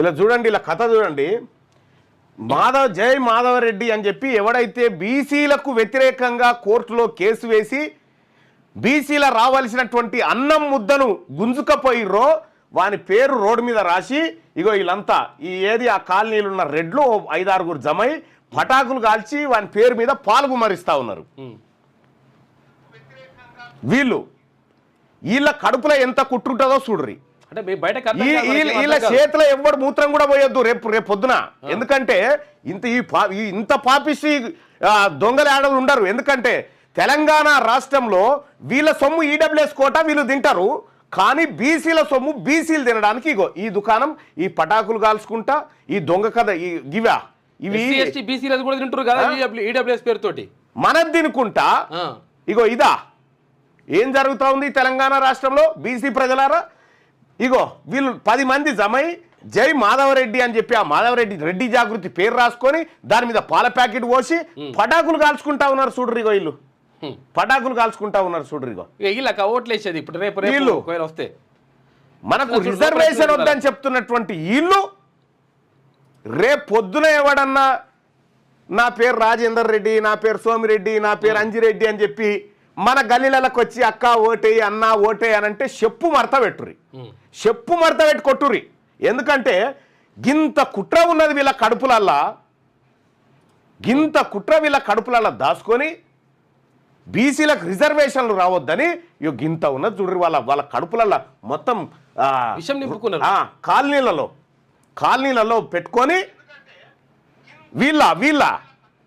ఇలా చూడండి, ఇలా కథ చూడండి. జై మాధవరెడ్డి అని చెప్పి ఎవడైతే బీసీలకు వ్యతిరేకంగా కోర్టులో కేసు వేసి బీసీల రావాల్సినటువంటి అన్నం ముద్దను గుంజుకపోయిర్రో వాని పేరు రోడ్డు మీద రాసి ఇగో వీళ్ళంతా ఆ కాలనీలు ఉన్న రెడ్లు 5-6 జమై పటాకులు కాల్చి వాని పేరు మీద పాల్గుమరిస్తా ఉన్నారు. వీళ్ళ కడుపులో ఎంత కుట్రుంటుందో చూడ్రి. అంటే వీళ్ళ చేతిలో ఎవ్వడు మూత్రం కూడా పోయొద్దు రేపు పొద్దున. ఎందుకంటే ఇంత పాపిసి దొంగల ఆడలు ఉండరు. ఎందుకంటే తెలంగాణ రాష్ట్రంలో వీళ్ళ సొమ్ము ఈడబ్ల్యూఎస్ కోట వీళ్ళు తింటారు, కానీ బీసీల సొమ్ము బీసీలు తినడానికి ఇగో ఈ దుకాణం, ఈ పటాకులు కాల్చుకుంటా, ఈ దొంగ కథ ఇవి కూడా తింటారు కదా ఈడబ్ల్యూఎస్ పేరుతోటి మనది తినుకుంటా. ఇగో ఇదా ఏం జరుగుతూ ఉంది తెలంగాణ రాష్ట్రంలో బీసీ ప్రజలారా. ఇగో వీళ్ళు 10 మంది జమై జై మాధవరెడ్డి అని చెప్పి ఆ రెడ్డి జాగృతి పేరు రాసుకొని దాని మీద పాల ప్యాకెట్ పోసి పటాకులు కాల్చుకుంటా ఉన్నారు చూడ్రి. ఇగో వీళ్ళు పటాకులు కాల్చుకుంటా ఉన్నారు చూడ్రి. ఇగో ఓట్లేసేది ఇప్పుడు రేపు వస్తే మనకు రిజర్వేషన్ వద్దని చెప్తున్నటువంటి వీళ్ళు రేపు పొద్దున ఎవడన్నా నా పేరు రాజేందర్ రెడ్డి, నా పేరు సోమిరెడ్డి, నా పేరు అంజిరెడ్డి అని చెప్పి మన గల్లీలకు వచ్చి అక్క ఓటేయి అన్న ఓటేయి అని అంటే చెప్పు మడత పెట్టుర్రి, చెప్పు మడత పెట్టి కొట్టుర్రి. ఎందుకంటే గింత కుట్ర ఉన్నది వీళ్ళ కడుపులల్లా, దాచుకొని బీసీలకు రిజర్వేషన్లు రావద్దని గింత ఉన్నది చూడ్రి. వాళ్ళ కడుపులల్లా మొత్తం విషం నింపుకున్నారు. కాలనీలలో పెట్టుకొని వీళ్ళ